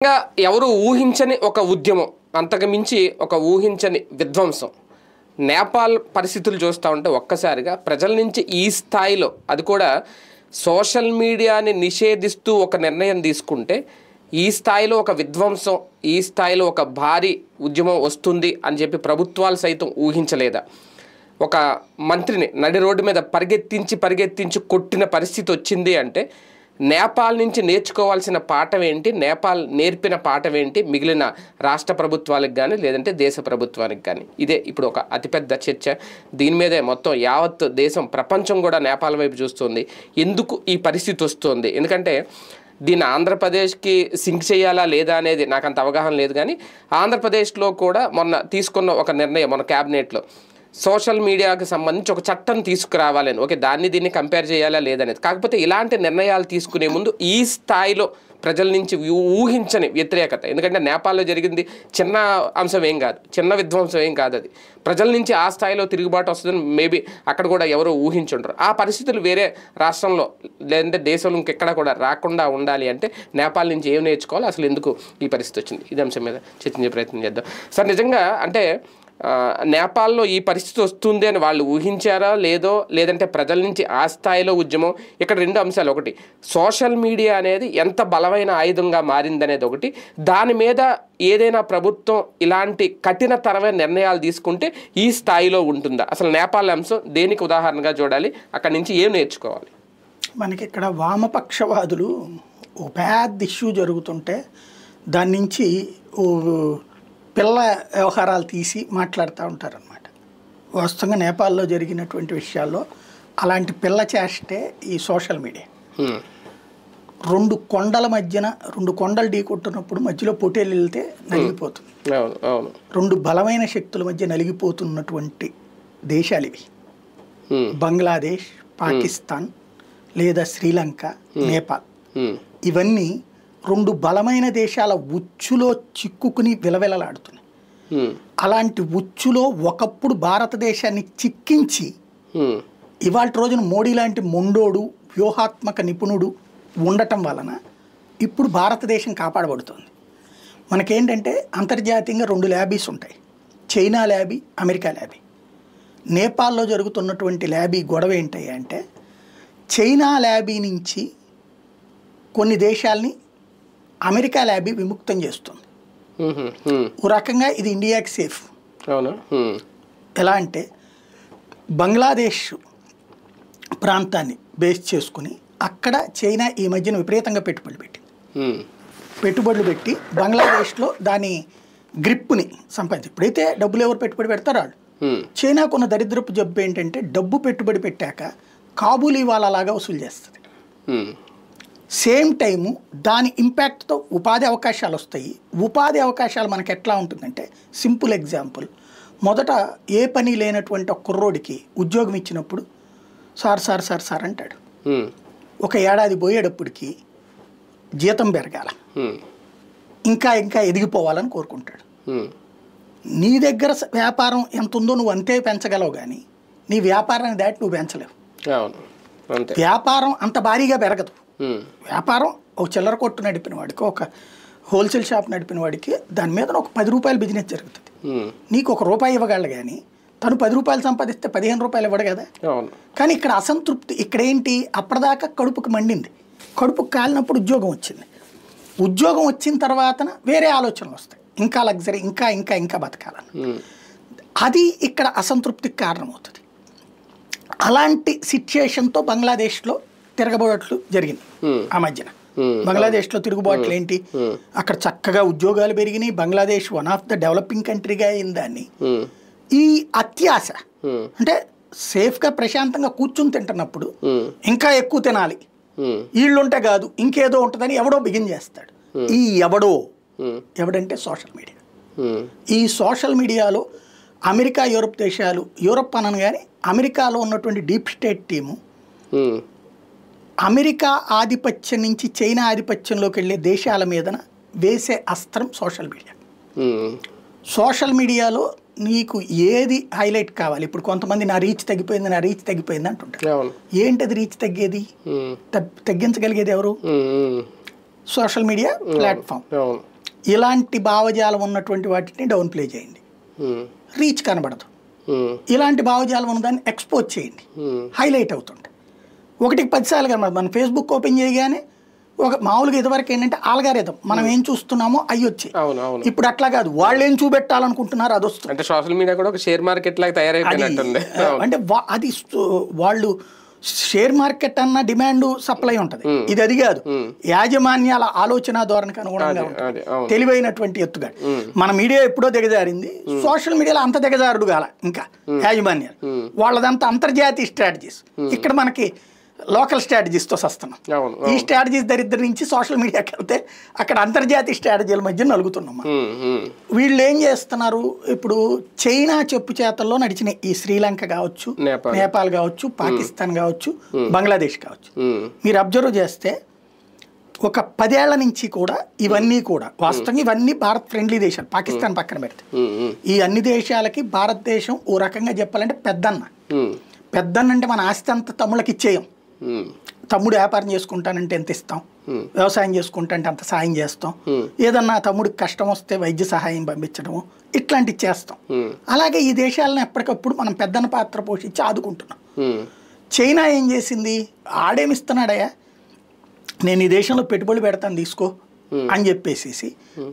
ఇంకా ఎవరు ఊహించని ఒక ఉద్యమం, అంతకు మించి ఒక ఊహించని విధ్వంసం. నేపాల్ పరిస్థితులు చూస్తూ ఉంటే ఒక్కసారిగా ప్రజల నుంచి ఈ స్థాయిలో, అది కూడా సోషల్ మీడియాని నిషేధిస్తూ ఒక నిర్ణయం తీసుకుంటే ఈ స్థాయిలో ఒక విధ్వంసం, ఈ స్థాయిలో ఒక భారీ ఉద్యమం వస్తుంది అని చెప్పి ప్రభుత్వాలు సైతం ఊహించలేదా? ఒక మంత్రిని నడి రోడ్డు మీద పరిగెత్తించి కొట్టిన పరిస్థితి వచ్చింది అంటే నేపాల్ నుంచి నేర్చుకోవాల్సిన పాఠం ఏంటి, నేపాల్ నేర్పిన పాఠం ఏంటి మిగిలిన రాష్ట్ర ప్రభుత్వాలకు కానీ లేదంటే దేశ ప్రభుత్వానికి కానీ? ఇదే ఇప్పుడు ఒక అతిపెద్ద చర్చ. దీని మీదే మొత్తం యావత్ దేశం, ప్రపంచం కూడా నేపాల్ వైపు చూస్తుంది. ఎందుకు ఈ పరిస్థితి వస్తుంది? ఎందుకంటే దీన్ని ఆంధ్రప్రదేశ్కి సింక్ చేయాలా లేదా అనేది నాకు అంత అవగాహన లేదు, కానీ ఆంధ్రప్రదేశ్లో కూడా మొన్న తీసుకున్న ఒక నిర్ణయం, మన క్యాబినెట్లో సోషల్ మీడియాకి సంబంధించి ఒక చట్టం తీసుకురావాలని. ఓకే, దీన్ని కంపేర్ చేయాలా లేదనేది. కాకపోతే ఇలాంటి నిర్ణయాలు తీసుకునే ముందు ఈ స్థాయిలో ప్రజల నుంచి ఊహించని వ్యతిరేకత. ఎందుకంటే నేపాల్లో జరిగింది చిన్న అంశం ఏం కాదు, చిన్న విధ్వంసం ఏం కాదు. అది ప్రజల నుంచి ఆ స్థాయిలో తిరుగుబాటు వస్తుందని మేబీ అక్కడ కూడా ఎవరో ఊహించుంటారు. ఆ పరిస్థితులు వేరే రాష్ట్రంలో లేదంటే దేశంలో ఇంకెక్కడ కూడా రాకుండా ఉండాలి అంటే నేపాల్ నుంచి ఏం నేర్చుకోవాలి, అసలు ఎందుకు ఈ పరిస్థితి వచ్చింది, ఇది అంశం మీద చర్చించే ప్రయత్నం చేద్దాం. సార్, నిజంగా అంటే నేపాల్లో ఈ పరిస్థితి వస్తుంది అని వాళ్ళు ఊహించారా లేదో, లేదంటే ప్రజల నుంచి ఆ స్థాయిలో ఉద్యమం? ఇక్కడ రెండు అంశాలు. ఒకటి, సోషల్ మీడియా అనేది ఎంత బలమైన ఆయుధంగా మారిందనేది ఒకటి. దాని మీద ఏదైనా ప్రభుత్వం ఇలాంటి కఠినతరమైన నిర్ణయాలు తీసుకుంటే ఈ స్థాయిలో ఉంటుందా? అసలు నేపాల్ అంశం దేనికి ఉదాహరణగా చూడాలి? అక్కడి నుంచి ఏం నేర్చుకోవాలి? మనకి ఇక్కడ వామపక్షవాదులు ఓ పెద్ద ఇష్యూ జరుగుతుంటే దాని నుంచి పిల్ల వ్యవహారాలు తీసి మాట్లాడుతూ ఉంటారనమాట. వాస్తవంగా నేపాల్లో జరిగినటువంటి విషయాల్లో అలాంటి పిల్ల చేస్తే ఈ సోషల్ మీడియా. రెండు కొండల మధ్యన రెండు కొండలు ఢీకొట్టున్నప్పుడు మధ్యలో పొటేలు వెళ్తే నలిగిపోతుంది. రెండు బలమైన శక్తుల మధ్య నలిగిపోతున్నటువంటి దేశాలు ఇవి. బంగ్లాదేశ్, పాకిస్తాన్ లేదా శ్రీలంక, నేపాల్, ఇవన్నీ రెండు బలమైన దేశాల ఉచ్చులో చిక్కుకుని విలవిలలాడుతున్నాయి. అలాంటి ఉచ్చులో ఒకప్పుడు భారతదేశాన్ని చిక్కించి ఇవాళ రోజున మోడీ లాంటి మొండోడు, వ్యూహాత్మక నిపుణుడు ఉండటం వలన ఇప్పుడు భారతదేశం కాపాడబడుతుంది. మనకేంటంటే అంతర్జాతీయంగా రెండు ల్యాబీస్ ఉంటాయి, చైనా ల్యాబీ, అమెరికా ల్యాబీ. నేపాల్లో జరుగుతున్నటువంటి ల్యాబీ గొడవ ఏంటి అంటే చైనా ల్యాబీ నుంచి కొన్ని దేశాలని అమెరికా ల్యాబీ విముక్తం చేస్తుంది. ఓ రకంగా ఇది ఇండియాకి సేఫ్. ఎలా అంటే బంగ్లాదేశ్ ప్రాంతాన్ని బేస్ చేసుకుని అక్కడ చైనా ఈ మధ్యన విపరీతంగా పెట్టుబడులు పెట్టి బంగ్లాదేశ్లో దాని గ్రిప్పుని సంపాదించి, ఇప్పుడైతే డబ్బులు ఎవరు పెట్టుబడి పెడతారో వాళ్ళు. చైనాకున్న దరిద్రపు జబ్బు ఏంటంటే డబ్బు పెట్టుబడి పెట్టాక కాబూలీ వాళ్ళలాగా వసూలు చేస్తుంది. సేమ్ టైము దాని ఇంపాక్ట్తో ఉపాధి అవకాశాలు వస్తాయి. ఉపాధి అవకాశాలు మనకు ఎట్లా ఉంటుందంటే, సింపుల్ ఎగ్జాంపుల్, మొదట ఏ పని లేనటువంటి ఒక కుర్రోడికి ఉద్యోగం ఇచ్చినప్పుడు సార్ సార్ సార్ సార్ అంటాడు. ఒక ఏడాది పోయేటప్పటికి జీతం పెరగాల, ఇంకా ఇంకా ఎదిగిపోవాలని కోరుకుంటాడు. నీ దగ్గర వ్యాపారం ఎంత ఉందో నువ్వు అంతే పెంచగలవు, కానీ నీ వ్యాపారాన్ని దాటి నువ్వు పెంచలేవు. వ్యాపారం అంత భారీగా పెరగదు. వ్యాపారం ఒక చిల్లర కొట్టు నడిపిన వాడికి, ఒక హోల్సేల్ షాప్ నడిపిన వాడికి దాని మీద ఒక 10 రూపాయలు బిజినెస్ జరుగుతుంది. నీకు ₹1 ఇవ్వగలడు, కానీ తను 10 రూపాయలు సంపాదిస్తే 15 రూపాయలు ఇవ్వడు కదా. కానీ ఇక్కడ అసంతృప్తి. ఇక్కడ ఏంటి, అప్పటిదాకా కడుపుకు మండింది, కడుపుకు కాలినప్పుడు ఉద్యోగం వచ్చింది. ఉద్యోగం వచ్చిన తర్వాత వేరే ఆలోచనలు వస్తాయి, ఇంకా లగ్జరీ, ఇంకా ఇంకా ఇంకా బతకాలని. అది ఇక్కడ అసంతృప్తికి కారణమవుతుంది. అలాంటి సిచ్యుయేషన్తో బంగ్లాదేశ్లో తిరగబోట్లు జరిగింది ఆ మధ్యన. బంగ్లాదేశ్లో తిరుగుబాట్లు ఏంటి, అక్కడ చక్కగా ఉద్యోగాలు పెరిగినాయి. Bangladesh one of the developing కంట్రీగా అయింది. దాన్ని ఈ అత్యాశ అంటే సేఫ్గా ప్రశాంతంగా కూర్చుని తింటున్నప్పుడు ఇంకా ఎక్కువ తినాలి, వీళ్ళుంటే కాదు ఇంకేదో ఉంటుందని ఎవడో బిగిన్ చేస్తాడు. ఈ ఎవడంటే సోషల్ మీడియా. ఈ సోషల్ మీడియాలో అమెరికా, యూరప్ దేశాలు, యూరప్ అనను కానీ అమెరికాలో ఉన్నటువంటి డీప్ స్టేట్ టీము అమెరికా ఆధిపత్యం నుంచి చైనా ఆధిపత్యంలోకి వెళ్ళే దేశాల మీదన వేసే అస్త్రం సోషల్ మీడియా. సోషల్ మీడియాలో నీకు ఏది హైలైట్ కావాలి? ఇప్పుడు కొంతమంది నా రీచ్ తగ్గిపోయింది అంటుంటారు. ఏంటది రీచ్ తగ్గేది? తగ్గించగలిగేది ఎవరు? Social media platform. ఇలాంటి భావజాలం ఉన్నటువంటి వాటిని డౌన్ ప్లే చేయండి, రీచ్ కనబడదు. ఇలాంటి భావజాలం ఉన్నదాన్ని ఎక్స్పోజ్ చేయండి, హైలైట్ అవుతుంటాయి. 1కి 10 సార్లు కనబడదు. మన ఫేస్బుక్ ఓపెన్ చేయగానే ఒక మామూలుగా ఇదివరకు ఏంటంటే ఆల్గారిథం, మనం ఏం చూస్తున్నామో అవి వచ్చాయి. ఇప్పుడు అట్లా కాదు, వాళ్ళు ఏం చూపెట్టాలనుకుంటున్నారు అది వస్తుంది. అంటే సోషల్ మీడియా కూడా ఒక షేర్ మార్కెట్ లాగా తయారైపోయినట్టుంది. అంటే అది వాళ్ళు షేర్ మార్కెట్ అన్న డిమాండ్ సప్లై ఉంటుంది, ఇది అది కాదు. యాజమాన్యాల ఆలోచన ధోరణికి అనుగుణంగా ఉంటుంది, తెలివైనటువంటి ఎత్తుగా. మన మీడియా ఎప్పుడో దిగజారింది, సోషల్ మీడియాలో అంత దిగజారుడు కాల. ఇంకా యాజమాన్యాలు వాళ్ళదంతా అంతర్జాతీయ స్ట్రాటజీస్, ఇక్కడ మనకి లోకల్ స్ట్రాటజీస్తో వస్తున్నాం. ఈ స్ట్రాటజీస్ దరిద్రం నుంచి సోషల్ మీడియాకి వెళ్తే అక్కడ అంతర్జాతీయ స్ట్రాటజీల మధ్య నలుగుతున్నాం. వీళ్ళు ఏం చేస్తున్నారు, ఇప్పుడు చైనా చెప్పు చేతల్లో నడిచిన ఈ శ్రీలంక కావచ్చు, నేపాల్ కావచ్చు, పాకిస్తాన్ కావచ్చు, బంగ్లాదేశ్ కావచ్చు, మీరు అబ్జర్వ్ చేస్తే ఒక 10 ఏళ్ల నుంచి కూడా ఇవన్నీ కూడా వాస్తవంగా ఇవన్నీ భారత్ ఫ్రెండ్లీ దేశాలు. పాకిస్తాన్ పక్కన పెడితే ఈ అన్ని దేశాలకి భారతదేశం ఓ రకంగా చెప్పాలంటే పెద్దన్న అంటే మన ఆస్తి అంతా తమ్ముళ్ళకి ఇచ్చేయం. తమ్ముడు వ్యాపారం చేసుకుంటానంటే ఎంత ఇస్తాం, వ్యవసాయం చేసుకుంటానంటే అంత సాయం చేస్తాం, ఏదన్నా తమ్ముడికి కష్టం వస్తే వైద్య సహాయం పంపించడము ఇట్లాంటివి చేస్తాం. అలాగే ఈ దేశాలను ఎప్పటికప్పుడు మనం పెద్దన్న పాత్ర పోషించి ఆదుకుంటున్నాం. చైనా ఏం చేసింది, ఆడేమిస్తున్నాడయ్యా, నేను ఈ దేశంలో పెట్టుబడి పెడతాను తీసుకో అని చెప్పేసి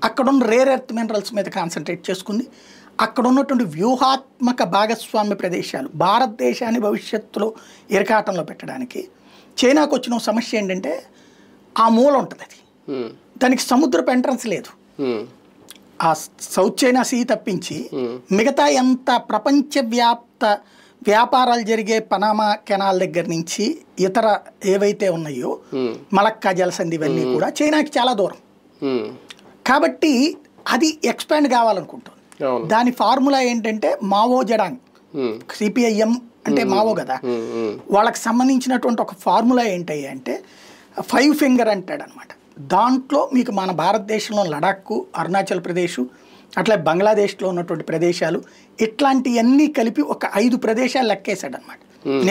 అక్కడున్న రేర్ ఎర్త్ మినరల్స్ మీద కాన్సన్ట్రేట్ చేసుకుంది. అక్కడ ఉన్నటువంటి వ్యూహాత్మక భాగస్వామ్య ప్రదేశాలు భారతదేశాన్ని భవిష్యత్తులో ఇరకాటంలో పెట్టడానికి చైనాకు వచ్చిన సమస్య ఏంటంటే ఆ మూల ఉంటుంది, అది దానికి సముద్రపు ఎంట్రన్స్ లేదు. ఆ సౌత్ చైనా సీ తప్పించి మిగతా ఎంత ప్రపంచవ్యాప్త వ్యాపారాలు జరిగే పనామా కెనాల్ దగ్గర నుంచి ఇతర ఏవైతే ఉన్నాయో మలక్కా జలసంధి ఇవన్నీ కూడా చైనాకి చాలా దూరం. కాబట్టి అది ఎక్స్పాండ్ కావాలనుకుంటుంది. దాని ఫార్ములా ఏంటంటే మావో జడాంగ్, సిపిఐఎం అంటే మావో కదా, వాళ్ళకి సంబంధించినటువంటి ఒక ఫార్ములా ఏంటి అంటే 5 ఫింగర్ అంటాడు అనమాట. దాంట్లో మీకు మన భారతదేశంలో లడాక్, అరుణాచల్ ప్రదేశ్, అట్లా బంగ్లాదేశ్లో ఉన్నటువంటి ప్రదేశాలు ఇట్లాంటివన్నీ కలిపి ఒక 5 ప్రదేశాలు లెక్కేశాడు అనమాట.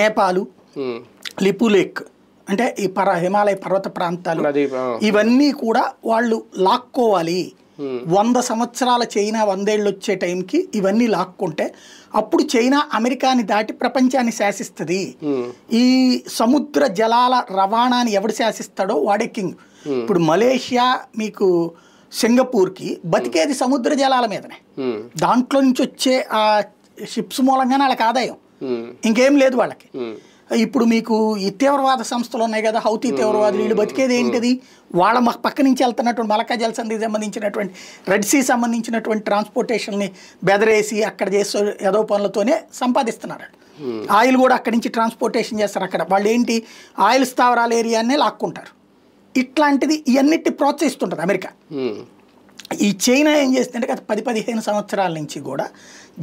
నేపాలు, లిపులేక్ అంటే ఈ హిమాలయ పర్వత ప్రాంతాలు, ఇవన్నీ కూడా వాళ్ళు లాక్కోవాలి. 100 సంవత్సరాల చైనా 100 ఏళ్ళు వచ్చే టైంకి ఇవన్నీ లాక్కుంటే అప్పుడు చైనా అమెరికాని దాటి ప్రపంచాన్ని శాసిస్తుంది. ఈ సముద్ర జలాల రవాణాని ఎవడు శాసిస్తాడో వాడే కింగ్. ఇప్పుడు మలేషియా మీకు సింగపూర్కి బతికేది సముద్ర జలాల మీదనే, దాంట్లో నుంచి వచ్చే ఆ షిప్స్ మూలంగానే వాళ్ళకి ఆదాయం, ఇంకేం లేదు వాళ్ళకి. ఇప్పుడు మీకు ఈ తీవ్రవాద సంస్థలు ఉన్నాయి కదా, హౌతీ తీవ్రవాదులు, వీళ్ళు బతికేది ఏంటిది, వాళ్ళ పక్క నుంచి వెళ్తున్నటువంటి మలక్కా జలసంధికి సంబంధించినటువంటి రెడ్ సీ సంబంధించినటువంటి ట్రాన్స్పోర్టేషన్ని బెదరేసి అక్కడ చేసే ఏదో పనులతోనే సంపాదిస్తున్నారు. ఆయిల్ కూడా అక్కడి నుంచి ట్రాన్స్పోర్టేషన్ చేస్తారు. అక్కడ వాళ్ళు ఏంటి ఆయిల్ స్థావరాల ఏరియానే లాక్కుంటారు. ఇట్లాంటిది ఇవన్నిటి ప్రోత్సహిస్తుంటుంది అమెరికా. ఈ చైనా ఏం చేస్తుందంటే గత 10-15 సంవత్సరాల నుంచి కూడా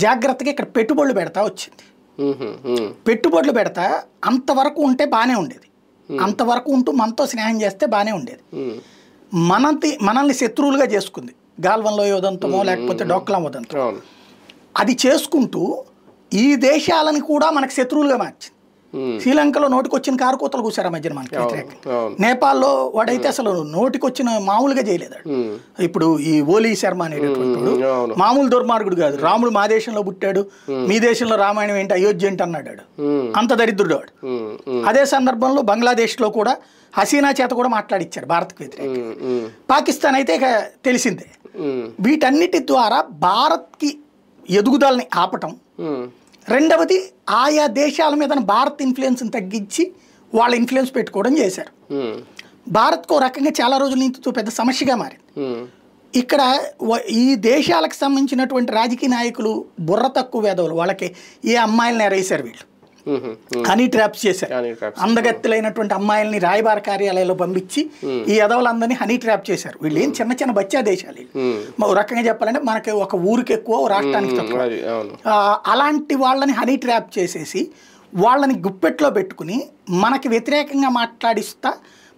జాగ్రత్తగా ఇక్కడ పెట్టుబడులు పెడతా వచ్చింది. పెట్టుబడులు పెడతా అంతవరకు ఉంటే బాగానే ఉండేది, అంతవరకు ఉంటూ మనతో స్నేహం చేస్తే బాగానే ఉండేది. మనల్ని శత్రువులుగా చేసుకుంది, గాల్వన్లో ఉదంతమో లేకపోతే డోక్లాం ఉదంతమో. అది చేసుకుంటూ ఈ దేశాలను కూడా మనకు శత్రువులుగా మార్చింది. శ్రీలంకలో నోటికొచ్చిన కారుకోతలు కూసారు ఆ మధ్యన మనకి వ్యతిరేకంగా. నేపాల్లో వాడైతే అసలు నోటికొచ్చిన మామూలుగా చేయలేదు. ఇప్పుడు ఈ ఓలీ శర్మ అనేటటువంటి మామూలు దుర్మార్గుడు కాదు. రాముడు మా దేశంలో పుట్టాడు, మీ దేశంలో రామాయణం ఏంటి, అయోధ్య ఏంటి అన్నాడు, అంత దరిద్రుడు వాడు. అదే సందర్భంలో బంగ్లాదేశ్లో కూడా హసీనా చేత కూడా మాట్లాడిచ్చారు భారత్కు వ్యతిరేకంగా. పాకిస్తాన్ అయితే ఇక తెలిసిందే. వీటన్నిటి ద్వారా భారత్కి ఎదుగుదలని ఆపటం, రెండవది ఆయా దేశాల మీద భారత్ ఇన్ఫ్లుయెన్స్ని తగ్గించి వాళ్ళ ఇన్ఫ్లుయెన్స్ పెట్టుకోవడం చేశారు. భారత్కు రకంగా చాలా రోజుల నుంచి పెద్ద సమస్యగా మారింది. ఇక్కడ ఈ దేశాలకు సంబంధించినటువంటి రాజకీయ నాయకులు బుర్ర తక్కువ వేదవులు, వాళ్ళకి ఏ అమ్మాయిలను ఎరేసారు, వీళ్ళు హనీ ట్రాప్స్ చేశారు. అందగత్తెలైనటువంటి అమ్మాయిల్ని రాయబార కార్యాలయాల్లో పంపించి ఈ ఎదవులందరినీ హనీ ట్రాప్ చేశారు. వీళ్ళు ఏం చిన్న చిన్న బచ్చా దేశాలు, ఒక రకంగా చెప్పాలంటే మనకి ఒక ఊరికి ఎక్కువ, రాష్ట్రానికి తక్కువ. అలాంటి వాళ్ళని హనీ ట్రాప్ చేసేసి వాళ్ళని గుప్పెట్లో పెట్టుకుని మనకి వ్యతిరేకంగా మాట్లాడిస్తా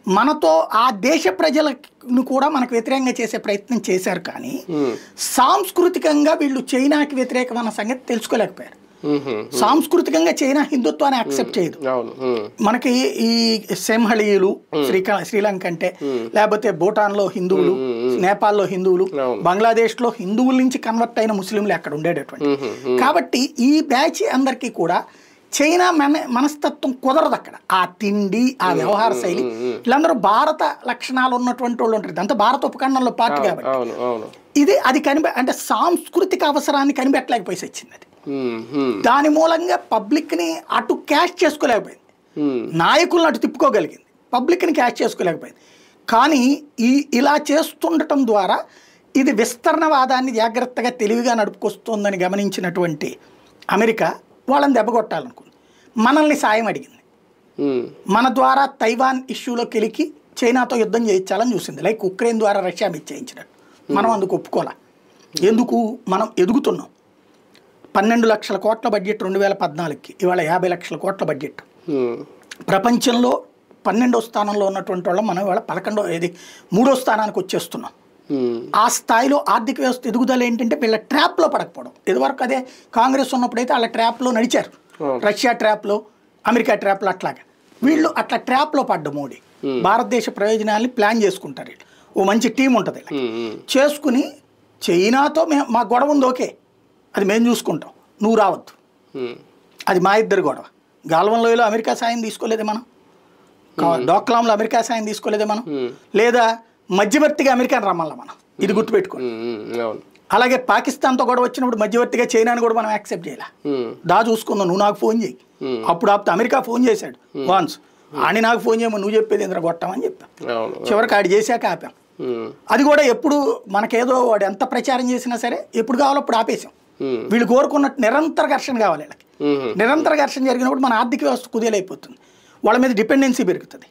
మనతో ఆ దేశ ప్రజలను కూడా మనకు వ్యతిరేకంగా చేసే ప్రయత్నం చేశారు. కానీ సాంస్కృతికంగా వీళ్ళు చైనాకి వ్యతిరేకమైన సంగతి తెలుసుకోలేకపోయారు. సాంస్కృతికంగా చైనా హిందుత్వాన్ని యాక్సెప్ట్ చేయదు. మనకి ఈ సింహళీయులు శ్రీలంక అంటే, లేకపోతే భూటాన్లో హిందువులు, నేపాల్లో హిందువులు, బంగ్లాదేశ్లో హిందువుల నుంచి కన్వర్ట్ అయిన ముస్లింలు అక్కడ ఉండేటటువంటి. కాబట్టి ఈ బ్యాచ్ అందరికీ కూడా చైనా మనస్తత్వం కుదరదు అక్కడ. ఆ తిండి, ఆ వ్యవహార శైలి, వీళ్ళందరూ భారత లక్షణాలు ఉన్నటువంటి వాళ్ళు ఉంటారు. అంతా భారత ఉపఖండంలో పార్టీ కాబట్టి ఇది అది అంటే సాంస్కృతిక అవసరాన్ని కనిపెట్టలేకపోయి వచ్చింది. అది దాని మూలంగా పబ్లిక్ని అటు క్యాష్ చేసుకోలేకపోయింది, నాయకులను అటు తిప్పుకోగలిగింది, పబ్లిక్ని క్యాష్ చేసుకోలేకపోయింది. కానీ ఇలా చేస్తుండటం ద్వారా ఇది విస్తరణవాదాన్ని జాగ్రత్తగా తెలివిగా నడుపుకొస్తుందని గమనించినటువంటి అమెరికా వాళ్ళని దెబ్బకొట్టాలనుకుంది. మనల్ని సాయం అడిగింది. మన ద్వారా తైవాన్ ఇష్యూలో కెలికి చైనాతో యుద్ధం చేయించాలని చూసింది. లైక్ ఉక్రెయిన్ ద్వారా రష్యా మీద చేయించినట్టు. మనం అందుకు ఒప్పుకోలే. ఎందుకు? మనం ఎదుగుతున్నాం. 12 లక్షల కోట్ల బడ్జెట్ 2014కి, ఇవాళ 50 లక్షల కోట్ల బడ్జెట్. ప్రపంచంలో 12వ స్థానంలో ఉన్నటువంటి వాళ్ళం మనం ఇవాళ 3వ స్థానానికి వచ్చేస్తున్నాం. ఆ స్థాయిలో ఆర్థిక వ్యవస్థ ఎదుగుదల ఏంటంటే వీళ్ళ ట్రాప్లో పడకపోవడం. ఇదివరకు అదే కాంగ్రెస్ ఉన్నప్పుడైతే వాళ్ళ ట్రాప్లో నడిచారు. రష్యా ట్రాప్లో, అమెరికా ట్రాప్లో అట్లాగా. వీళ్ళు అట్లా ట్రాప్లో పడ్డ మోడీ భారతదేశ ప్రయోజనాల్ని ప్లాన్ చేసుకుంటారు. వీళ్ళు ఓ మంచి టీం ఉంటుంది చేసుకుని, చైనాతో మా గొడవ ఉంది, ఓకే అది మేము చూసుకుంటాం, నువ్వు రావద్దు, అది మా ఇద్దరు గొడవ. గాల్వన్లోయలో అమెరికా సాయం తీసుకోలేదే మనం, డోక్లాంలో అమెరికా సాయం తీసుకోలేదే మనం, లేదా మధ్యవర్తిగా అమెరికాని రమ్మల్లా మనం, ఇది గుర్తుపెట్టుకోండి. అలాగే పాకిస్తాన్తో గొడవ వచ్చినప్పుడు మధ్యవర్తిగా చైనాని కూడా మనం యాక్సెప్ట్ చేయాలి. చూసుకుందాం, నువ్వు నాకు ఫోన్ చేయి. అప్పుడు అమెరికా ఫోన్ చేశాడు వాన్స్, ఆని నాకు ఫోన్ చేయమని నువ్వు చెప్పేది ఇంద్ర కొట్టామని చెప్పాం. చివరికి ఆడి చేశాక ఆపాం. అది కూడా ఎప్పుడు మనకేదో వాడు ఎంత ప్రచారం చేసినా సరే ఎప్పుడు కావాలో అప్పుడు ఆపేసాం. వీళ్ళు కోరుకున్నట్టు నిరంతర ఘర్షణ కావాలి వీళ్ళకి. నిరంతర ఘర్షణ జరిగినప్పుడు మన ఆర్థిక వ్యవస్థ కుదేలైపోతుంది, వాళ్ళ మీద డిపెండెన్సీ పెరుగుతుంది.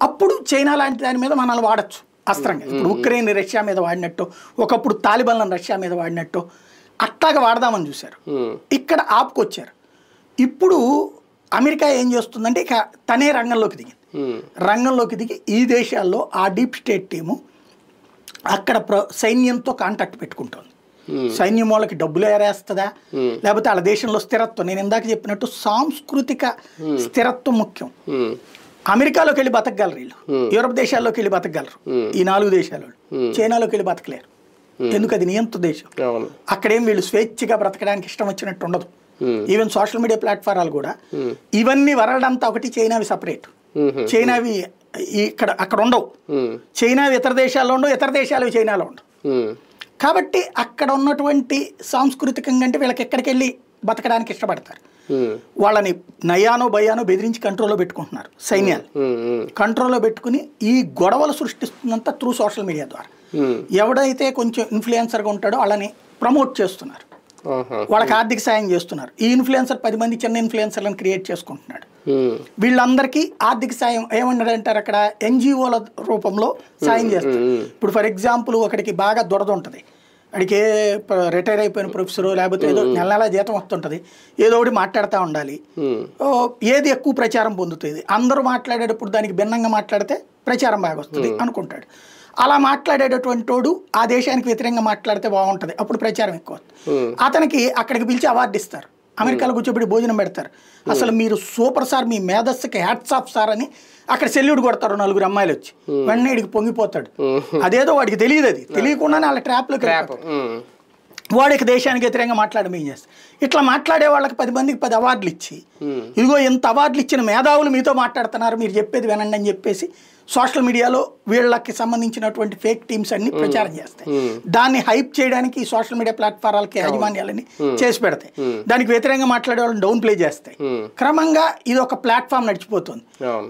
అప్పుడు చైనా లాంటి దాని మీద మనల్ని వాడచ్చు అస్త్రంగా. ఇప్పుడు ఉక్రెయిన్ రష్యా మీద వాడినట్టు, ఒకప్పుడు తాలిబాన్లను రష్యా మీద వాడినట్టు అట్లాగా వాడదామని చూశారు. ఇక్కడ ఆపుకొచ్చారు. ఇప్పుడు అమెరికా ఏం చేస్తుందంటే ఇక తనే రంగంలోకి దిగి ఈ దేశాల్లో ఆ డీప్ స్టేట్ టీము అక్కడ సైన్యంతో కాంటాక్ట్ పెట్టుకుంటుంది. సైన్యం వాళ్ళకి డబ్బులు ఏరేస్తుందా, లేకపోతే వాళ్ళ దేశంలో స్థిరత్వం, నేను ఇందాక చెప్పినట్టు సాంస్కృతిక స్థిరత్వం ముఖ్యం. అమెరికాలోకి వెళ్ళి బతకగలరు వీళ్ళు, యూరప్ దేశాల్లోకి వెళ్ళి బతకగలరు ఈ 4 దేశాలు. చైనాలోకి వెళ్ళి బతకలేరు, ఎందుకు అది నియంత్రణ దేశం. అక్కడేం వీళ్ళు స్వేచ్ఛగా బ్రతకడానికి ఇష్టం వచ్చినట్టు ఉండదు. ఈవెన్ సోషల్ మీడియా ప్లాట్ఫారాలు కూడా ఇవన్నీ వరల్డ్ అంతా ఒకటి, చైనావి సపరేట్. చైనావి అక్కడ ఉండవు, చైనావి ఇతర దేశాల్లో ఉండవు, ఇతర దేశాలు చైనాలో ఉండవు. కాబట్టి అక్కడ ఉన్నటువంటి సాంస్కృతికంగా అంటే వీళ్ళకి ఎక్కడికి వెళ్ళి బతకడానికి ఇష్టపడతారు. వాళ్ళని నయానో భయానో బెదిరించి కంట్రోల్లో పెట్టుకుంటున్నారు సైన్యాలు. కంట్రోల్లో పెట్టుకుని ఈ గొడవలు సృష్టిస్తుందంతా త్రూ సోషల్ మీడియా ద్వారా. ఎవడైతే కొంచెం ఇన్ఫ్లుయెన్సర్గా ఉంటాడో వాళ్ళని ప్రమోట్ చేస్తున్నారు, వాళ్ళకి ఆర్థిక సాయం చేస్తున్నారు. ఈ ఇన్ఫ్లుయెన్సర్ 10 మంది చిన్న ఇన్ఫ్లుయెన్సర్లను క్రియేట్ చేసుకుంటున్నాడు. వీళ్ళందరికీ ఆర్థిక సాయం ఏమన్నారంటారు, అక్కడ ఎన్జిఓల రూపంలో సాయం చేస్తారు. ఇప్పుడు ఫర్ ఎగ్జాంపుల్ ఒకడికి బాగా దొరద ఉంటుంది, అడిగే రిటైర్ అయిపోయిన ప్రొఫెసరు, లేకపోతే ఏదో నెల జీతం వస్తుంటుంది, ఏదో ఒకటి మాట్లాడుతూ ఉండాలి. ఏది ఎక్కువ ప్రచారం పొందుతుంది, అందరూ మాట్లాడేటప్పుడు దానికి భిన్నంగా మాట్లాడితే ప్రచారం బాగా వస్తుంది అనుకుంటాడు. అలా మాట్లాడేటటువంటి వాడు ఆ దేశానికి వ్యతిరేకంగా మాట్లాడితే బాగుంటుంది, అప్పుడు ప్రచారం ఎక్కువ వస్తుంది. అతనికి అక్కడికి పిలిచి అవార్డు ఇస్తారు, అమెరికాలో కూర్చోబెట్టి భోజనం పెడతారు. అసలు మీరు సూపర్ సార్, మీ మేధస్సుకి హ్యాట్స్ ఆఫ్ సార్ అని అక్కడ సెల్యూట్ కొడతారు 4 అమ్మాయిలు వచ్చి. వెంటనే ఇడికి పొంగిపోతాడు. అదేదో వాడికి తెలియదు, అది తెలియకుండానే వాళ్ళ ట్రాప్లోకి వాడికి దేశానికి వ్యతిరేకంగా మాట్లాడడం ఏం చేస్తారు. ఇట్లా మాట్లాడే వాళ్ళకి 10 మందికి 10 అవార్డులు ఇచ్చి, ఇదిగో ఇంత అవార్డులు ఇచ్చిన మేధావులు మీతో మాట్లాడుతున్నారు, మీరు చెప్పేది వినండి అని చెప్పేసి సోషల్ మీడియాలో వీళ్ళకి సంబంధించినటువంటి ఫేక్ టీమ్స్ అన్ని ప్రచారం చేస్తాయి. దాన్ని హైప్ చేయడానికి ఈ సోషల్ మీడియా ప్లాట్ఫారాలకి యాజమాన్యాలని చేసి పెడతాయి. దానికి వ్యతిరేకంగా మాట్లాడే వాళ్ళని డౌన్ ప్లే చేస్తాయి. క్రమంగా ఇది ఒక ప్లాట్ఫామ్ నడిచిపోతుంది.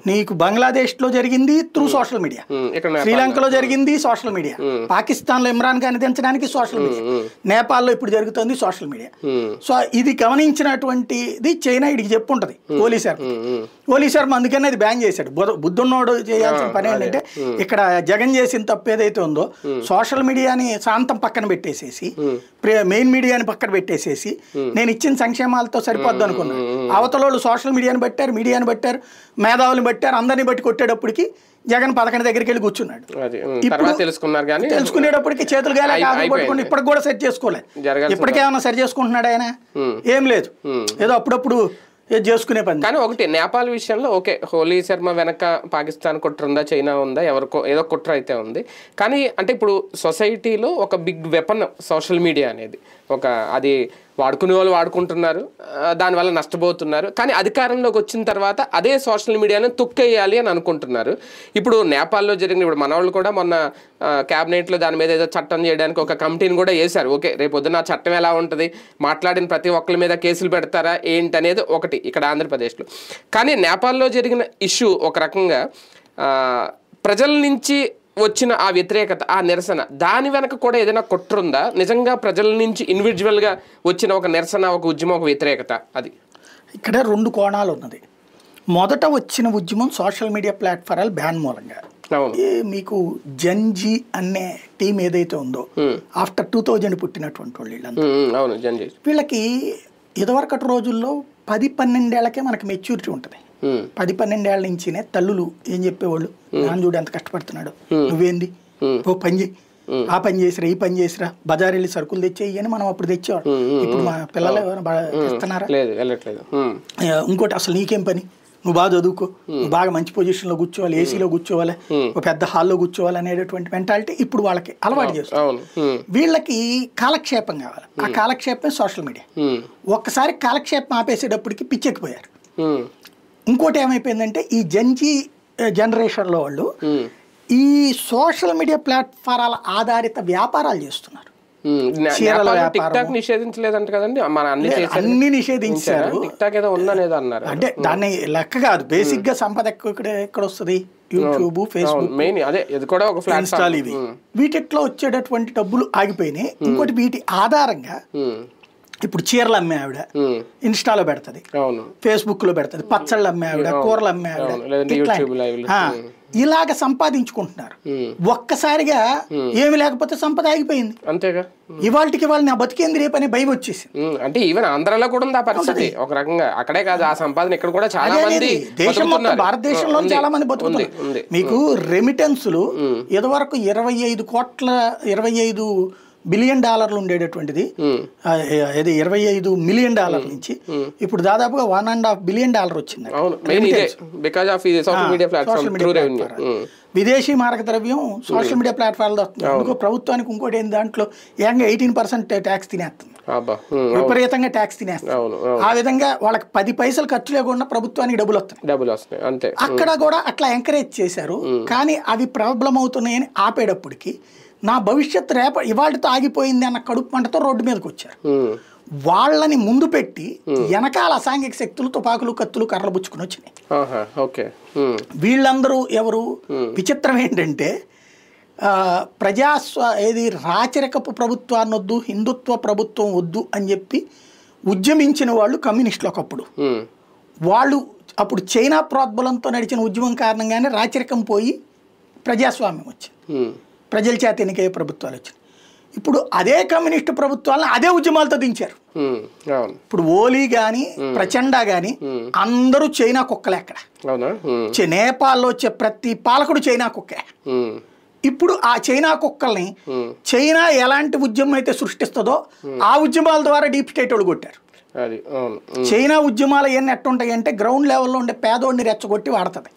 నీకు బంగ్లాదేశ్లో జరిగింది త్రూ సోషల్ మీడియా, శ్రీలంకలో జరిగింది సోషల్ మీడియా, పాకిస్తాన్లో ఇమ్రాన్ ఖాన్ దించడానికి సోషల్ మీడియా, నేపాల్లో ఇప్పుడు జరుగుతుంది సోషల్ మీడియా. సో ఇది గమనించినటువంటిది చైనా ఇడికి చెప్పుంటది ఓలీ శర్మ, అందుకనే అది బ్యాన్ చేశాడు. బుద్ధున్నోడు చేయాల్సిన పని ఏంటంటే ఇక్కడ జగన్ చేసిన తప్పు ఏదైతే ఉందో సోషల్ మీడియాని శాంతం పక్కన పెట్టేసేసి మెయిన్ మీడియాని పక్కన పెట్టేసేసి నేను ఇచ్చిన సంక్షేమాలతో సరిపోద్దు అనుకున్నాను. అవతలోళ్ళు సోషల్ మీడియాని బట్టారు, మీడియాని బట్టారు, మేధావులను బట్టారు, అందరినీ బట్టి కొట్టేటప్పటికి జగన్ 11 దగ్గరికి వెళ్ళి కూర్చున్నాడు. తెలుసుకునేటప్పటికి చేతులు గాలి పట్టుకుని ఇప్పటికి కూడా సెట్ చేసుకోలేదు. ఇప్పటికేమన్నా సరి చేసుకుంటున్నాడు ఆయన? ఏం లేదు, ఏదో అప్పుడప్పుడు చేసుకునే పని. కానీ ఒకటి నేపాల్ విషయంలో ఓకే, హోలీ శర్మ వెనక పాకిస్తాన్ కుట్ర ఉందా, చైనా ఉందా, ఎవరికో ఏదో కుట్ర అయితే ఉంది. కానీ అంటే ఇప్పుడు సొసైటీలో ఒక బిగ్ వెపన్ సోషల్ మీడియా అనేది, అది వాడుకునే వాళ్ళు వాడుకుంటున్నారు, దానివల్ల నష్టపోతున్నారు. కానీ అధికారంలోకి వచ్చిన తర్వాత అదే సోషల్ మీడియాని తొక్కేయాలి అని అనుకుంటున్నారు. ఇప్పుడు నేపాల్లో జరిగిన, ఇప్పుడు మన వాళ్ళు కూడా మొన్న క్యాబినెట్లో దాని మీద ఏదో చట్టం చేయడానికి ఒక కమిటీని కూడా వేశారు. ఓకే, రేపు పొద్దున్న చట్టం ఎలా ఉంటుంది, మాట్లాడిన ప్రతి ఒక్కరి మీద కేసులు పెడతారా ఏంటి అనేది ఒకటి ఇక్కడ ఆంధ్రప్రదేశ్లో. కానీ నేపాల్లో జరిగిన ఇష్యూ ఒక రకంగా ప్రజల నుంచి వచ్చిన ఆ వ్యతిరేకత, ఆ నిరసన, దాని వెనక కూడా ఏదైనా కుట్ర ఉందా? నిజంగా ప్రజల నుంచి ఇండివిజువల్గా వచ్చిన ఒక నిరసన, ఒక ఉద్యమం, ఒక వ్యతిరేకత, అది ఇక్కడ 2 కోణాలు ఉన్నది. మొదట వచ్చిన ఉద్యమం సోషల్ మీడియా ప్లాట్ఫారాలు బ్యాన్ మూలంగా. మీకు జన్జీ అనే టీం ఏదైతే ఉందో ఆఫ్టర్ 2000 పుట్టినటువంటి వాళ్ళు, వీళ్ళకి ఇదివరకటి రోజుల్లో 10-12 ఏళ్లకే మనకి మెచ్యూరిటీ ఉంటుంది. 10-12 ఏళ్ల నుంచినే తల్లులు ఏం చెప్పేవాళ్ళు, నాన్న చూడు ఎంత కష్టపడుతున్నాడు, నువ్వేంది ఓ పని చేయి, ఆ పని చేసిరా, ఈ పని చేసిరా, బజార్ వెళ్ళి సరుకులు తెచ్చేయి అని మనం అప్పుడు తెచ్చేవాడు. ఇప్పుడు మా పిల్లలు ఇస్తున్నారా? ఇంకోటి, అసలు నీకేం పని, నువ్వు బాగా చదువుకో, నువ్వు బాగా మంచి పొజిషన్లో కూర్చోవాలి, ఏసీలో కూర్చోవాలి, ఒక పెద్ద హాల్లో కూర్చోవాలి అనేటటువంటి మెంటాలిటీ ఇప్పుడు వాళ్ళకి అలవాటు చేస్తారు. వీళ్ళకి కాలక్షేపం కావాలి, ఆ కాలక్షేపం సోషల్ మీడియా. ఒక్కసారి కాలక్షేపం ఆపేసేటప్పటికి పిచ్చెక్కిపోయారు. ఇంకోటి ఏమైపోయిందంటే ఈ జన్జీ జనరేషన్లో వాళ్ళు ఈ సోషల్ మీడియా ప్లాట్ఫారాల ఆధారిత వ్యాపారాలు చేస్తున్నారు. నిషేధించలేదంట కదండి, అన్ని నిషేధించారు. అంటే దాన్ని లెక్క కాదు, బేసిక్ గా సంపద ఎక్కడ వస్తుంది, యూట్యూబ్, ఫేస్బుక్, ఇన్స్టాల్, ఇవి వీటిలో వచ్చేటటువంటి డబ్బులు ఆగిపోయినాయి. ఇంకోటి వీటి ఆధారంగా ఇప్పుడు చీరలు అమ్మే ఆవిడ ఇన్స్టాలో పెడుతుంది, ఫేస్బుక్ లో పెడుతుంది, పచ్చళ్ళు అమ్మే ఆవిడ, కూరలు అమ్మే ఆవిడ, ఇలాగ సంపాదించుకుంటున్నారు. ఒక్కసారిగా ఏమి లేకపోతే సంపద ఆగిపోయింది. అంతేగా, ఇవాళకి ఇవాళ నా బతికేంది రేపు అనే భయం వచ్చేసింది. అంటే ఈవెన్ ఆంధ్రాలో కూడా ఉంది ఆ పరిస్థితి ఒక రకంగా. అక్కడే కాదు, ఆ సంపాదన ఇక్కడ కూడా చాలా మంది, దేశం మొత్తం భారతదేశంలో చాలా మంది బతుకుతున్నారు. మీకు రెమిటెన్సులు ఇదివరకు 25 బిలియన్ డాలర్లు ఉండేటటువంటిది, అది 25 మిలియన్ డాలర్ నుంచి ఇప్పుడు దాదాపుగా $1.5 బిలియన్ వచ్చింది. విదేశీ మారక ద్రవ్యం సోషల్ మీడియా ప్లాట్ఫామ్ వస్తుంది. అందుకో ప్రభుత్వానికి ఇంకోటి ఏంటి, దాంట్లో ఏకంగా 18% ట్యాక్స్ తినేస్తుంది, విపరీతంగా ట్యాక్స్ తినేస్తుంది. ఆ విధంగా వాళ్ళకి 10 పైసలు ఖర్చు లేకుండా ప్రభుత్వానికి డబ్బులు వస్తాయి. అక్కడ కూడా అట్లా ఎంకరేజ్ చేశారు. కానీ అవి ప్రాబ్లం అవుతున్నాయని ఆపేటప్పటికి నా భవిష్యత్తు ఇవాళతో ఆగిపోయింది అన్న కడుపు మంటతో రోడ్డు మీదకి వచ్చారు. వాళ్ళని ముందు పెట్టి వెనకాల అసాంఘిక శక్తులు తుపాకులు, కత్తులు, కర్రలు పుచ్చుకుని వచ్చినాయి. వీళ్ళందరూ ఎవరు? విచిత్రం ఏంటంటే ఏది రాచరికపు ప్రభుత్వాన్ని వద్దు, హిందుత్వ ప్రభుత్వం వద్దు అని చెప్పి ఉద్యమించిన వాళ్ళు కమ్యూనిస్టులు. ఒకప్పుడు వాళ్ళు అప్పుడు చైనా ప్రోద్బలంతో నడిచిన ఉద్యమం కారణంగానే రాచరికం పోయి ప్రజాస్వామ్యం వచ్చింది, ప్రజల చేత ఎన్నికయ్యే ప్రభుత్వాలు వచ్చినాయి. ఇప్పుడు అదే కమ్యూనిస్టు ప్రభుత్వాలను అదే ఉద్యమాలతో దించారు. ఇప్పుడు ఓలీ గాని ప్రచండ గాని అందరూ చైనా కుక్కలే. అక్కడ నేపాల్లో వచ్చే ప్రతి పాలకుడు చైనా కుక్కే. ఇప్పుడు ఆ చైనా కుక్కల్ని చైనా ఎలాంటి ఉద్యమం అయితే సృష్టిస్తుందో ఆ ఉద్యమాల ద్వారా డీప్ స్టేట్ వాళ్ళు కొట్టారు. చైనా ఉద్యమాలు ఏం ఎట్టుంటాయి అంటే గ్రౌండ్ లెవెల్లో ఉండే పేదోడిని రెచ్చగొట్టి వాడుతుంది.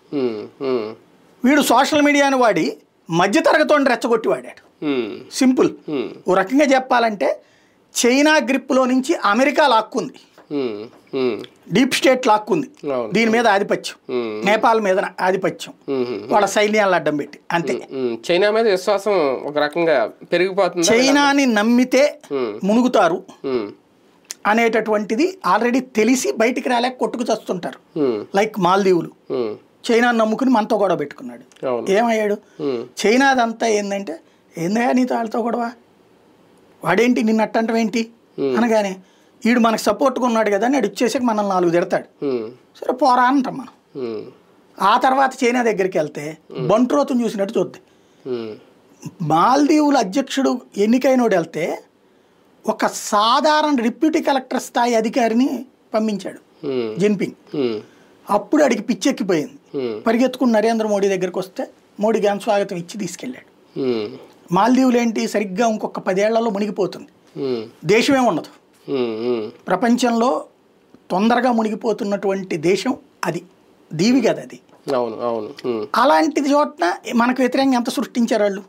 వీడు సోషల్ మీడియాని వాడి మధ్యతరగతిని రెచ్చగొట్టి వాడాడు. సింపుల్. ఓ రకంగా చెప్పాలంటే చైనా గ్రిప్లో నుంచి అమెరికా లాక్కుంది, డీప్ స్టేట్ లాక్కుంది, దీని మీద ఆధిపత్యం, నేపాల్ మీద ఆధిపత్యం, వాళ్ళ సైన్యాలను అడ్డం పెట్టి. అంతే. చైనా మీద విశ్వాసం ఒక రకంగా పెరిగిపోతుంది. చైనాని నమ్మితే మునుగుతారు అనేటటువంటిది ఆల్రెడీ తెలిసి బయటికి రాలేక కొట్టుకు చస్తుంటారు. లైక్ మాల్దీవులు చైనా నమ్ముకుని మనతో గొడవ పెట్టుకున్నాడు. ఏమయ్యాడు? చైనాదంతా ఏంటంటే, ఏందా నీతో వాళ్ళతో గొడవ, వాడేంటి నిన్ను అట్టంటం ఏంటి అనగానే వీడు మనకు సపోర్ట్గా ఉన్నాడు కదా అని వాడు ఇచ్చేసాక మనల్ని 4 తిడతాడు. సరే పోరా అంటాం మనం. ఆ తర్వాత చైనా దగ్గరికి వెళ్తే బంట్రోతుని చూసినట్టు చూద్ది. మాల్దీవుల అధ్యక్షుడు ఎన్నికైనోడు వెళ్తే ఒక సాధారణ డిప్యూటీ కలెక్టర్ స్థాయి అధికారిని పంపించాడు జిన్పింగ్. అప్పుడు అడిగి పిచ్చెక్కిపోయింది. పరిగెత్తుకుని నరేంద్ర మోడీ దగ్గరికి వస్తే మోడీ ఘన స్వాగతం ఇచ్చి తీసుకెళ్ళాడు. మాల్దీవులు ఏంటి సరిగ్గా ఇంకొక 10 ఏళ్లలో మునిగిపోతుంది, దేశమే ఉండదు. ప్రపంచంలో తొందరగా మునిగిపోతున్నటువంటి దేశం అది, దీవి కదా అది. అలాంటిది చోట్న మనకు వ్యతిరేకంగా ఎంత సృష్టించారు వాళ్ళు.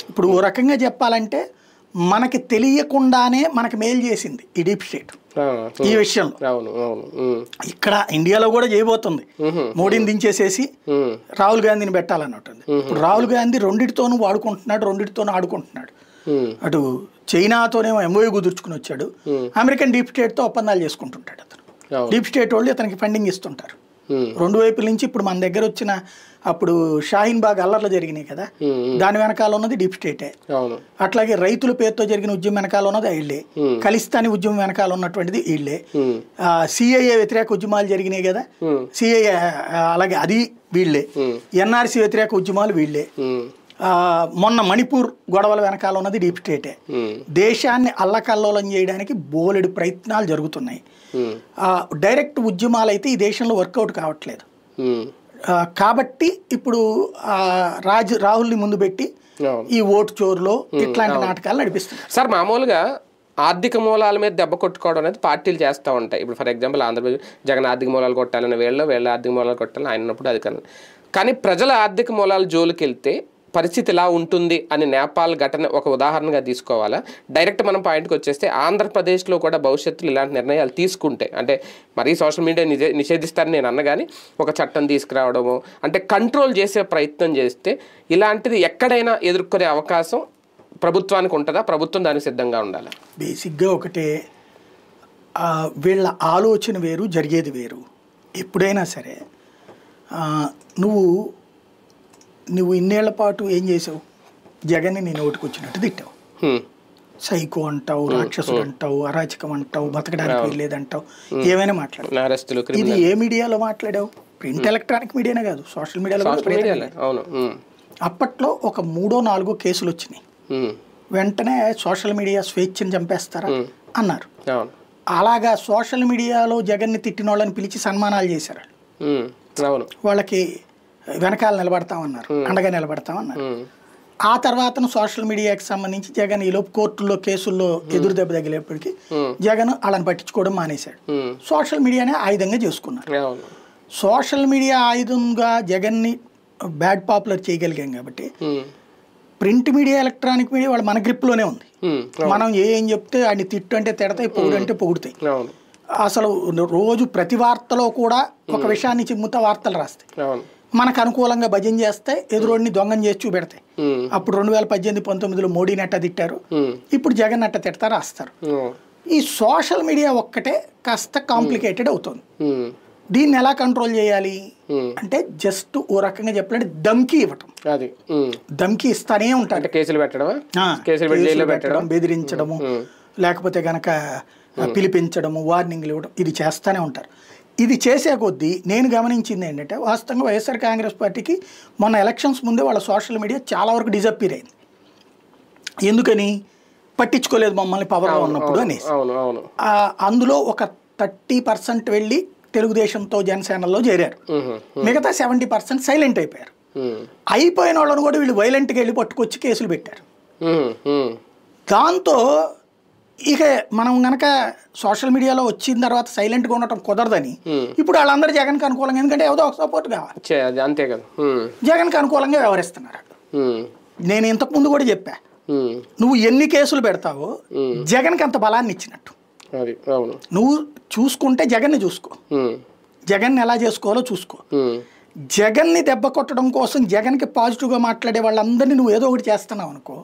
ఇప్పుడు ఓ రకంగా చెప్పాలంటే మనకి తెలియకుండానే మనకి మేలు చేసింది ఈ డీప్ స్టేట్ ఈ విషయంలో. ఇక్కడ ఇండియాలో కూడా చేయబోతుంది, మోడీని దించేసేసి రాహుల్ గాంధీని పెట్టాలన్నట్టుంది. ఇప్పుడు రాహుల్ గాంధీ రెండిటితోనూ వాడుకుంటున్నాడు, రెండిటితోనూ ఆడుకుంటున్నాడు. అటు చైనాతోనేమో ఎంఓయూ కుదుర్చుకుని వచ్చాడు, అమెరికన్ డీప్ స్టేట్తో ఒప్పందాలు చేసుకుంటుంటాడు అతను. డీప్ స్టేట్ వాళ్ళు అతనికి ఫండింగ్ ఇస్తుంటారు రెండు వైపుల నుంచి. ఇప్పుడు మన దగ్గర వచ్చిన అప్పుడు షాహీన్ బాగ్ అల్లర్లు జరిగినాయి కదా, దాని వెనకాల ఉన్నది డీప్ స్టేటే. అట్లాగే రైతుల పేరుతో జరిగిన ఉద్యమం వెనకాల ఉన్నది వీళ్ళే, ఖలిస్తానీ ఉద్యమం వెనకాల ఉన్నటువంటిది వీళ్ళే. సిఐఏ వ్యతిరేక ఉద్యమాలు జరిగినాయి కదా, సిఐఏ అలాగే అది వీళ్ళే. ఎన్ఆర్సీ వ్యతిరేక ఉద్యమాలు వీళ్ళే. మొన్న మణిపూర్ గొడవల వెనకాల ఉన్నది డీప్ స్టేటే. దేశాన్ని అల్లకల్లోలం చేయడానికి బోలెడు ప్రయత్నాలు జరుగుతున్నాయి. డైరెక్ట్ ఉద్యమాలు అయితే ఈ దేశంలో వర్కౌట్ కావట్లేదు. కాబట్టి ఇప్పుడు రాహుల్ని ముందు పెట్టి ఈ ఓటు చోరులో ఇట్లాంటి నాటకాలు నడిపిస్తున్నారు. సార్ మామూలుగా ఆర్థిక మూలాల మీద దెబ్బ కొట్టుకోవడం అనేది పార్టీలు చేస్తూ ఉంటాయి. ఇప్పుడు ఫర్ ఎగ్జాంపుల్ ఆంధ్రప్రదేశ్ జగన్ ఆర్థిక మూలాలు కొట్టాలని వీళ్ళ ఆర్థిక మూలాలు కొట్టాలని ఆయన ఉన్నప్పుడు అది కానీ ప్రజల ఆర్థిక మూలాల జోలికి వెళ్తే పరిస్థితి ఎలా ఉంటుంది అని నేపాల్ ఘటన ఒక ఉదాహరణగా తీసుకోవాలా? డైరెక్ట్ మనం పాయింట్కి వచ్చేస్తే ఆంధ్రప్రదేశ్లో కూడా భవిష్యత్తులో ఇలాంటి నిర్ణయాలు తీసుకుంటే, అంటే మరీ సోషల్ మీడియా నిషేధిస్తారని నేను అన్నగాని ఒక చట్టం తీసుకురావడము అంటే కంట్రోల్ చేసే ప్రయత్నం చేస్తే ఇలాంటిది ఎక్కడైనా ఎదుర్కొనే అవకాశం ప్రభుత్వానికి ఉంటుందా? ప్రభుత్వం దానికి సిద్ధంగా ఉండాలా? బేసిక్గా ఒకటే, వీళ్ళ ఆలోచన వేరు, జరిగేది వేరు. ఎప్పుడైనా సరే నువ్వు ఇన్నేళ్ల పాటు ఏం చేసావు? జగన్ని నీ నోటికి వచ్చినట్టు తిట్టావు, సైకో అంటావు, రాక్షసుడు అంటావు, అరాచకం అంటావు, బతకడానికి వీల్లేదంటావు, ఏమైనా మాట్లాడావు. ఇది ఏ మీడియాలో మాట్లాడావు? ప్రింట్ ఎలక్ట్రానిక్ మీడియానే కాదు, సోషల్ మీడియాలో. అప్పట్లో ఒక 3-4 కేసులు వచ్చినాయి. వెంటనే సోషల్ మీడియా స్వేచ్ఛను చంపేస్తారా అన్నారు. అలాగా సోషల్ మీడియాలో జగన్ని తిట్టిన వాళ్ళని పిలిచి సన్మానాలు చేశారు. వాళ్ళకి వెనకాల నిలబడతామన్నారు, అండగా నిలబడతామన్నారు. ఆ తర్వాత సోషల్ మీడియాకి సంబంధించి జగన్ ఈలోపు కోర్టుల్లో కేసుల్లో ఎదురు దెబ్బ తగిలేప్పటికీ జగన్ వాళ్ళని పట్టించుకోవడం మానేశాడు. సోషల్ మీడియానే ఆయుధంగా చేసుకున్నారు. సోషల్ మీడియా ఆయుధంగా జగన్ని బ్యాడ్ పాపులర్ చేయగలిగాం కాబట్టి ప్రింట్ మీడియా, ఎలక్ట్రానిక్ మీడియా వాళ్ళు మన గ్రిప్లోనే ఉంది. మనం ఏం చెప్తే వాడిని తిట్టు అంటే తిడతాయి, పొగుడు అంటే పొగుడుతాయి. అసలు రోజు ప్రతి వార్తలో కూడా ఒక విషయాన్ని చిమ్ముతా వార్తలు రాస్తాయి. మనకు అనుకూలంగా భజన చేస్తే ఎదురోడిని దొంగని చేసి చూపెడతాయి. అప్పుడు 2018-19లో మోడీని ఎట్ట తిట్టారు, ఇప్పుడు జగన్ ఎట్ట తిడతా రాస్తారు. ఈ సోషల్ మీడియా ఒక్కటే కాస్త కాంప్లికేటెడ్ అవుతుంది. దీన్ని ఎలా కంట్రోల్ చేయాలి అంటే జస్ట్ ఓ రకంగా చెప్పాలంటే దమ్కి ఇవ్వటం. దమ్కి ఇస్తానే ఉంటారు, కేసులు పెట్టడం, బెదిరించడము, లేకపోతే గనక పిలిపించడము, వార్నింగ్లు ఇవ్వడం, ఇది చేస్తూనే ఉంటారు. ఇది చేసే కొద్దీ నేను గమనించింది ఏంటంటే వాస్తవంగా వైఎస్ఆర్ కాంగ్రెస్ పార్టీకి మొన్న ఎలక్షన్స్ ముందే వాళ్ళ సోషల్ మీడియా చాలా వరకు డిజప్పీర్ అయింది. ఎందుకని? పట్టించుకోలేదు మమ్మల్ని పవర్లో ఉన్నప్పుడు అనేసి. అందులో ఒక 30% వెళ్ళి తెలుగుదేశంతో జనసేనలో చేరారు, మిగతా 70% సైలెంట్ అయిపోయారు. అయిపోయిన వాళ్ళని కూడా వీళ్ళు వైలెంట్గా వెళ్ళి పట్టుకొచ్చి కేసులు పెట్టారు. దాంతో ఇక మనం గనక సోషల్ మీడియాలో వచ్చిన తర్వాత సైలెంట్గా ఉండటం కుదరదని ఇప్పుడు వాళ్ళందరూ జగన్కి అనుకూలంగా, ఎందుకంటే ఏదో ఒక సపోర్ట్ కావాలి, అంతే కదా, జగన్కి అనుకూలంగా వ్యవహరిస్తున్నారు. నేను ఇంతకుముందు కూడా చెప్పా, నువ్వు ఎన్ని కేసులు పెడతావో జగన్కి అంత బలాన్ని ఇచ్చినట్టు. నువ్వు చూసుకుంటే జగన్ని చూసుకో, జగన్ని ఎలా చేసుకోవాలో చూసుకో. జగన్ని దెబ్బ కొట్టడం కోసం జగన్కి పాజిటివ్గా మాట్లాడే వాళ్ళందరినీ నువ్వు ఏదో ఒకటి చేస్తున్నావు అనుకో,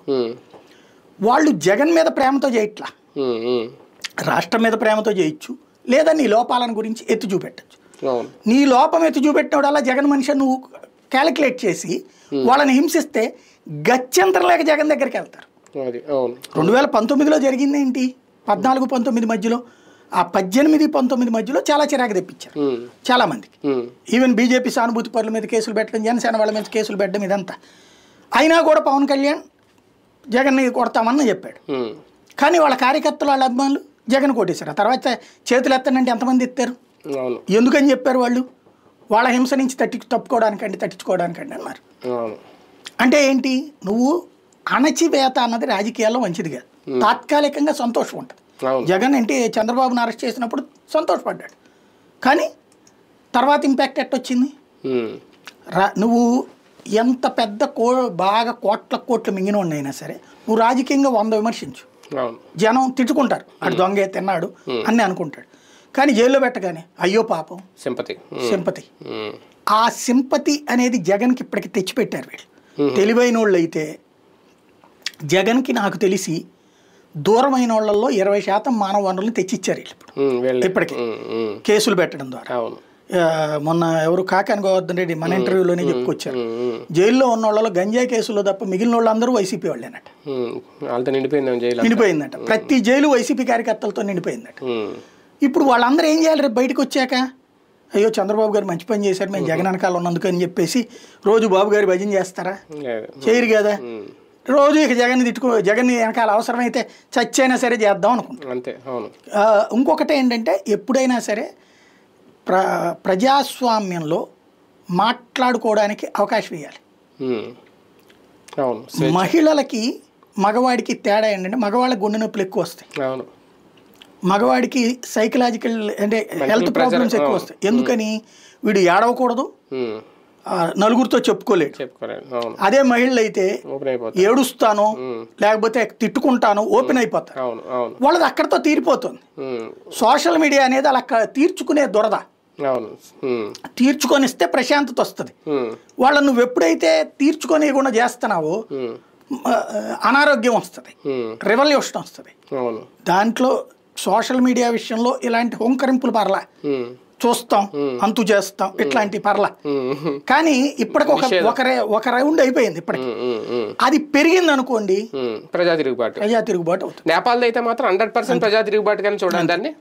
వాళ్ళు జగన్ మీద ప్రేమతో చేయట్లా, రాష్ట్రం మీద ప్రేమతో చేయొచ్చు, లేదా నీ లోపాలను గురించి ఎత్తి చూపెట్టచ్చు. నీ లోపం ఎత్తి చూపెట్టినప్పుడల్లా జగన్ మనిషి నువ్వు క్యాలిక్యులేట్ చేసి వాళ్ళని హింసిస్తే గత్యంతరం లేక జగన్ దగ్గరికి వెళ్తారు. 2019లో జరిగింది ఏంటి? 14-19 మధ్యలో, ఆ 18-19 మధ్యలో చాలా చిరాకు తెప్పించారు చాలా మందికి. ఈవెన్ బీజేపీ సానుభూతి పరుల మీద కేసులు పెట్టడం, జనసేన వాళ్ళ మీద కేసులు పెట్టడం, ఇదంతా అయినా కూడా పవన్ కళ్యాణ్ జగన్ని కొడతామని చెప్పాడు. కానీ వాళ్ళ కార్యకర్తలు, వాళ్ళ అభిమానులు జగన్ కొట్టేశారు. ఆ తర్వాత చేతులు ఎత్తండి ఎంతమంది ఎత్తారు? ఎందుకని చెప్పారు వాళ్ళు? వాళ్ళ హింస నుంచి తప్పించుకోవడానికండి అన్నారు. అంటే ఏంటి, నువ్వు అణచివేత అన్నది రాజకీయాల్లో మంచిది కాదు. తాత్కాలికంగా సంతోషం ఉంటుంది. జగన్ ఏంటి చంద్రబాబును అరెస్ట్ చేసినప్పుడు సంతోషపడ్డాడు, కానీ తర్వాత ఇంపాక్ట్ ఎట్టొచ్చింది? నువ్వు ఎంత పెద్ద బాగా కోట్ల మింగిన అయినా సరే నువ్వు రాజకీయంగా 100 విమర్శించు, జనం తిట్టుకుంటారు, అటు దొంగే తిన్నాడు అని అనుకుంటాడు. కానీ జైల్లో పెట్టగానే అయ్యో పాపం సింపతి. ఆ సింపతి అనేది జగన్కి ఇప్పటికి తెచ్చిపెట్టారు వీళ్ళు. తెలివైన వాళ్ళు అయితే జగన్కి నాకు తెలిసి దూరమైన వాళ్ళల్లో 20% మానవ వనరులను తెచ్చిచ్చారు వీళ్ళు ఇప్పటికి కేసులు పెట్టడం ద్వారా. మొన్న ఎవరు కాకాని గోవర్ధన్ రెడ్డి మన ఇంటర్వ్యూలోనే చెప్పుకొచ్చారు, జైల్లో ఉన్న వాళ్ళలో గంజాయి కేసులో తప్ప మిగిలిన వాళ్ళందరూ వైసీపీ వాళ్ళేనట. నిండిపోయిందట, ప్రతి జైలు వైసీపీ కార్యకర్తలతో నిండిపోయిందట. ఇప్పుడు వాళ్ళందరూ ఏం చేయాలి? రేపు బయటకు వచ్చాక అయ్యో చంద్రబాబు గారు మంచి పని చేశారు, మేము జగన్ వెనకాల ఉన్నందుకు అని చెప్పేసి రోజు బాబు గారి భజన చేస్తారా? చేయరు కదా. రోజు ఇక జగన్ వెనకాల అవసరమైతే చచ్చైనా సరే చేద్దాం అనుకుంటాం. ఇంకొకటి ఏంటంటే ఎప్పుడైనా సరే ప్రజాస్వామ్యంలో మాట్లాడుకోవడానికి అవకాశం ఇవ్వాలి. మహిళలకి మగవాడికి తేడా ఏంటంటే మగవాళ్ళ గుండె నొప్పులు ఎక్కువ వస్తాయి, మగవాడికి సైకలాజికల్ అంటే హెల్త్ ప్రాబ్లమ్స్ ఎక్కువ వస్తాయి. ఎందుకని? వీడు ఏడవకూడదు, నలుగురితో చెప్పుకోలేడు. అదే మహిళలు అయితే ఏడుస్తాను లేకపోతే తిట్టుకుంటాను ఓపెన్ అయిపోతారు, వాళ్ళది అక్కడితో తీరిపోతుంది. సోషల్ మీడియా అనేది అలా తీర్చుకునే దురద, తీర్చుకొనిస్తే ప్రశాంతత వస్తుంది. వాళ్ళని నువ్వు ఎప్పుడైతే తీర్చుకొని కూడా చేస్తున్నావో అనారోగ్యం వస్తుంది, రెవల్యూషన్ వస్తుంది. దాంట్లో సోషల్ మీడియా విషయంలో ఇలాంటి హోంకరింపులు పర్లా, చూస్తాం అంతు చేస్తాం ఇట్లాంటి పర్లా. కానీ ఇప్పటికి ఒక రౌండ్ అయిపోయింది. ఇప్పటికి అది పెరిగింది అనుకోండి, ప్రజా తిరుగుబాటు అవుతుంది. నేపాల్ అయితే మాత్రం 100% ప్రజా తిరుగుబాటు కానీ చూడండి దాన్ని.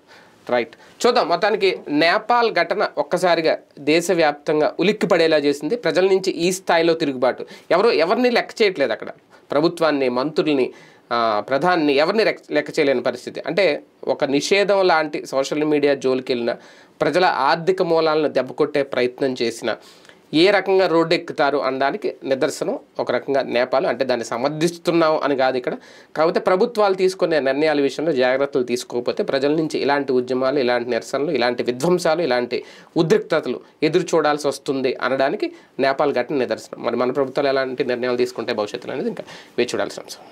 రైట్, చూద్దాం. మొత్తానికి నేపాల్ ఘటన ఒక్కసారిగా దేశవ్యాప్తంగా ఉలిక్కి పడేలా చేసింది. ప్రజల నుంచి ఈ స్థాయిలో తిరుగుబాటు ఎవరిని లెక్క చేయట్లేదు. అక్కడ ప్రభుత్వాన్ని, మంత్రుల్ని, ప్రధాని ఎవరిని లెక్క చేయలేని పరిస్థితి. అంటే ఒక నిషేధం లాంటి సోషల్ మీడియా జోలికి వెళ్ళిన, ప్రజల ఆర్థిక మూలాలను దెబ్బకొట్టే ప్రయత్నం చేసిన ఏ రకంగా రోడ్డు ఎక్కుతారు అనడానికి నిదర్శనం ఒక రకంగా నేపాల్. అంటే దాన్ని సమర్థిస్తున్నాం అని కాదు ఇక్కడ, కాకపోతే ప్రభుత్వాలు తీసుకునే నిర్ణయాల విషయంలో జాగ్రత్తలు తీసుకోకపోతే ప్రజల నుంచి ఇలాంటి ఉద్యమాలు, ఇలాంటి నిరసనలు, ఇలాంటి విధ్వంసాలు, ఇలాంటి ఉద్రిక్తతలు ఎదురు చూడాల్సి వస్తుంది అనడానికి నేపాల్ ఘటన నిదర్శనం. మరి మన ప్రభుత్వాలు ఎలాంటి నిర్ణయాలు తీసుకుంటే భవిష్యత్తులో అనేది ఇంకా వేచి చూడాల్సిన అంశం.